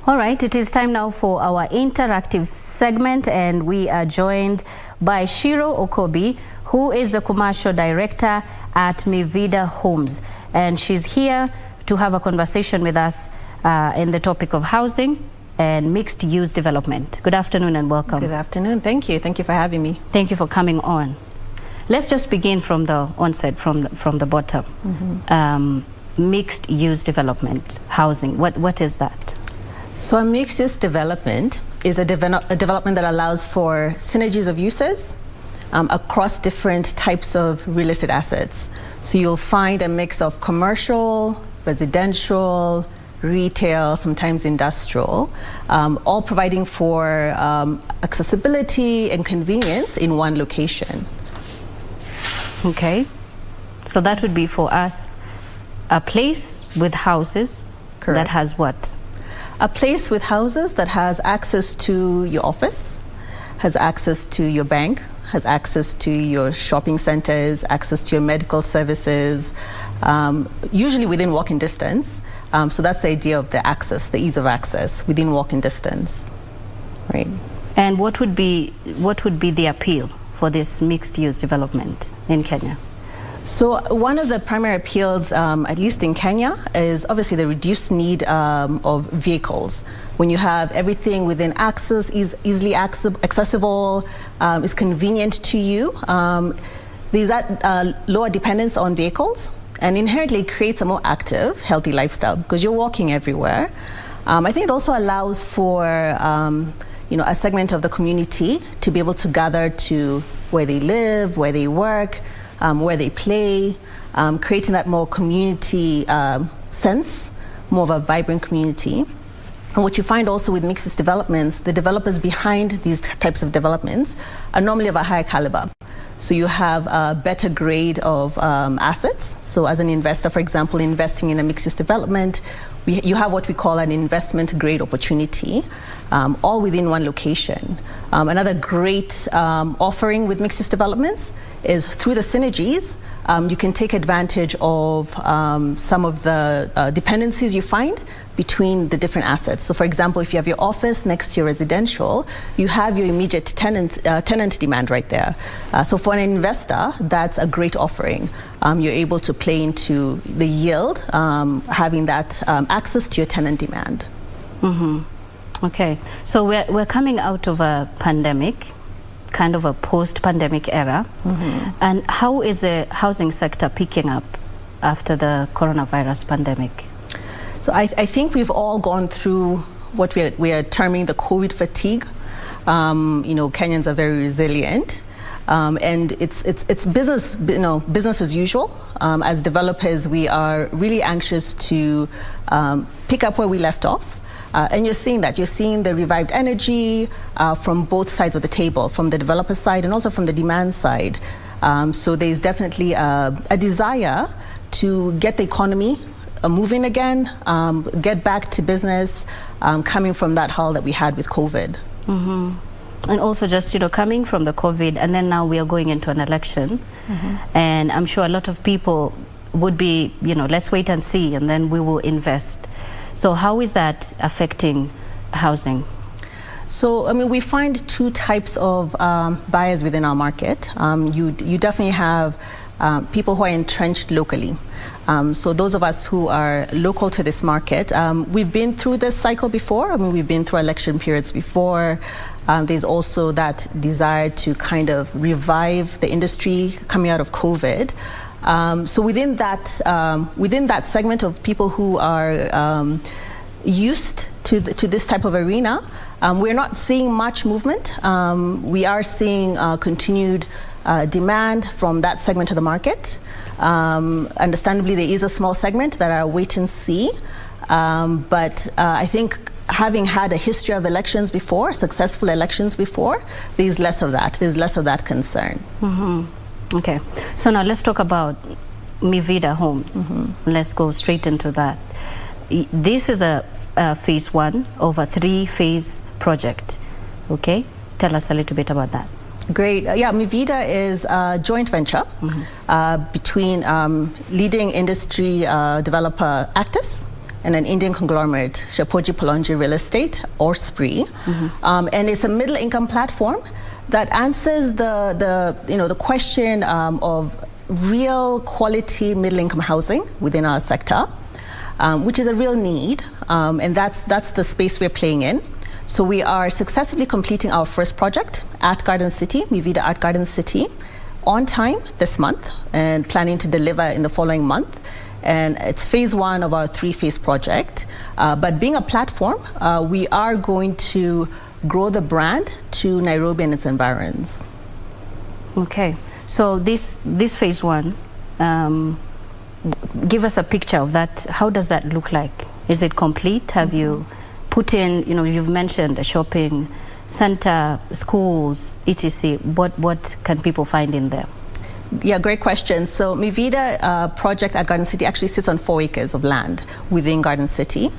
All right, it is time now for our interactive segment, and we are joined by Shiro Okobi, who is the commercial director at Mi Vida Homes, and she's here to have a conversation with us in the topic of housing and mixed-use development. Good afternoon and welcome. Good afternoon. Thank you. Thank you for having me. Thank you for coming on. Let's just begin from the onset, from the bottom. Mixed-use development, housing. What is that? So a mixed-use development is a development that allows for synergies of uses across different types of real estate assets. So you'll find a mix of commercial, residential, retail, sometimes industrial, all providing for accessibility and convenience in one location. Okay, so that would be for us a place with houses. Correct. That has what? A place with houses that has access to your office, has access to your bank, has access to your shopping centers, access to your medical services, usually within walking distance. So that's the idea of the access, the ease of access within walking distance, right? And what would be the appeal for this mixed-use development in Kenya? So one of the primary appeals, at least in Kenya, is obviously the reduced need of vehicles. When you have everything within access, easily accessible, is convenient to you, there's that lower dependence on vehicles, and inherently creates a more active, healthy lifestyle because you're walking everywhere. I think it also allows for a segment of the community to be able to gather to where they live, where they work, where they play, creating that more community sense, more of a vibrant community. And what you find also with mixed-use developments, the developers behind these types of developments are normally of a higher caliber. So you have a better grade of assets. So as an investor, for example, investing in a mixed-use development, you have what we call an investment grade opportunity, all within one location. Another great offering with mixed-use developments is through the synergies, you can take advantage of some of the dependencies you find between the different assets. So for example, if you have your office next to your residential, you have your immediate tenant demand right there. So for an investor, that's a great offering. You're able to play into the yield, having that access to your tenant demand. Okay, so we're coming out of a pandemic, kind of a post-pandemic era. And how is the housing sector picking up after the coronavirus pandemic? So I think we've all gone through what we are terming the COVID fatigue. Kenyans are very resilient. And it's business, business as usual. As developers, we are really anxious to pick up where we left off. And you're seeing that. You're seeing the revived energy from both sides of the table, from the developer side and also from the demand side. So there's definitely a desire to get the economy moving again, get back to business, coming from that hull that we had with COVID. And also just, coming from the COVID, and then now we are going into an election. And I'm sure a lot of people would be, let's wait and see, and then we will invest. So how is that affecting housing? So, we find two types of buyers within our market. You definitely have people who are entrenched locally. So those of us who are local to this market, we've been through this cycle before. We've been through election periods before. There's also that desire to kind of revive the industry coming out of COVID. So within that segment of people who are used to this type of arena, we're not seeing much movement. We are seeing continued demand from that segment of the market. Understandably, there is a small segment that are wait and see, but I think having had a history of elections before, successful elections before, there's less of that. There's less of that concern. Okay, so now let's talk about Mi Vida Homes. Let's go straight into that. This is a phase one of a 3-phase project. Okay, tell us a little bit about that. Great. Mi Vida is a joint venture between leading industry developer Actis and an Indian conglomerate, Shapoorji Pallonji Real Estate, or SPRI. And it's a middle income platform that answers the question of real quality middle income housing within our sector, which is a real need, and that's the space we're playing in. So we are successfully completing our first project at Garden City, Mi Vida at Garden City, on time this month, and planning to deliver in the following month. And it's phase 1 of our 3-phase project. But being a platform, we are going to grow the brand to Nairobi and its environs. Okay, so this phase 1, give us a picture of that. How does that look like? Is it complete? Have you put in, you've mentioned a shopping center, schools, etc. What can people find in there? Yeah, great question. So Mi Vida project at Garden City actually sits on 4 acres of land within Garden City.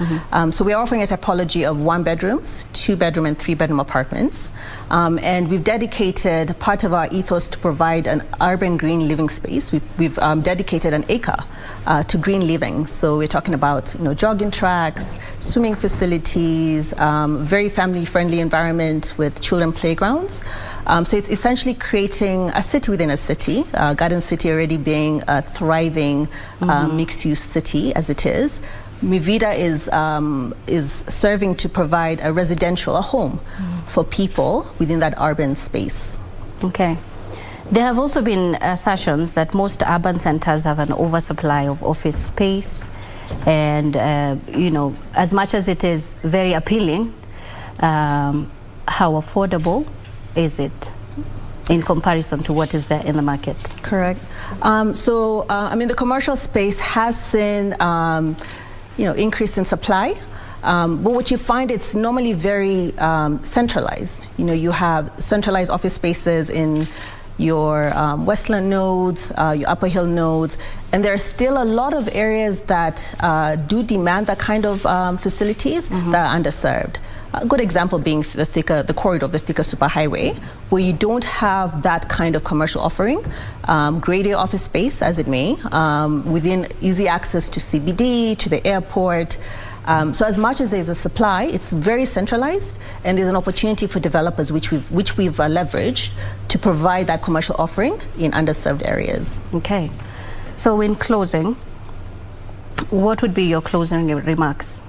So we're offering a typology of 1-bedrooms, 2-bedroom, and 3-bedroom apartments. And we've dedicated part of our ethos to provide an urban green living space. We've dedicated an acre to green living. So we're talking about jogging tracks, swimming facilities, very family-friendly environment with children playgrounds. So it's essentially creating a city within a city. Garden City already being a thriving mixed-use city as it is. Mi Vida is serving to provide a residential, a home for people within that urban space. Okay. There have also been assertions that most urban centers have an oversupply of office space, and as much as it is very appealing, how affordable is it in comparison to what is there in the market? Correct. The commercial space has seen increase in supply, but what you find, it's normally very centralized. You have centralized office spaces in your Westland nodes, your Upper Hill nodes, and there are still a lot of areas that do demand that kind of facilities that are underserved. A good example being the corridor of the thicker superhighway, where you don't have that kind of commercial offering, grade A office space as it may, within easy access to CBD, to the airport. So as much as there's a supply, it's very centralized, and there's an opportunity for developers which we've leveraged to provide that commercial offering in underserved areas. Okay. So in closing, what would be your closing remarks?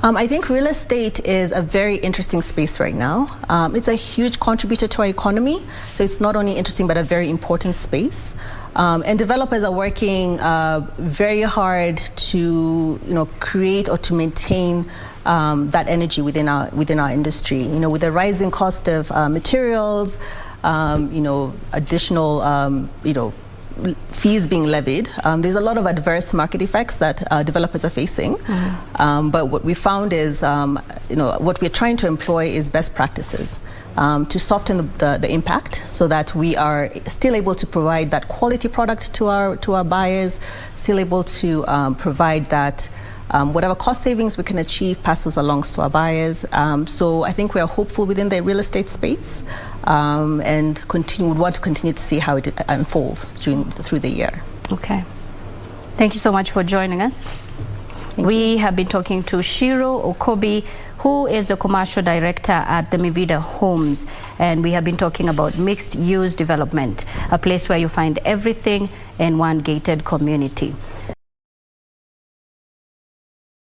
I think real estate is a very interesting space right now. It's a huge contributor to our economy, so it's not only interesting but a very important space. And developers are working very hard to create or to maintain that energy within our industry. With the rising cost of materials, additional fees being levied, there's a lot of adverse market effects that developers are facing. But what we found is, what we're trying to employ is best practices to soften the impact, so that we are still able to provide that quality product to our buyers, still able to provide that whatever cost savings we can achieve, pass those along to our buyers. So I think we are hopeful within the real estate space, and would want to continue to see how it unfolds through the year. Okay. Thank you so much for joining us. We have been talking to Shiro Okobi, who is the commercial director at the Mi Vida Homes, and we have been talking about mixed-use development, a place where you find everything in one gated community.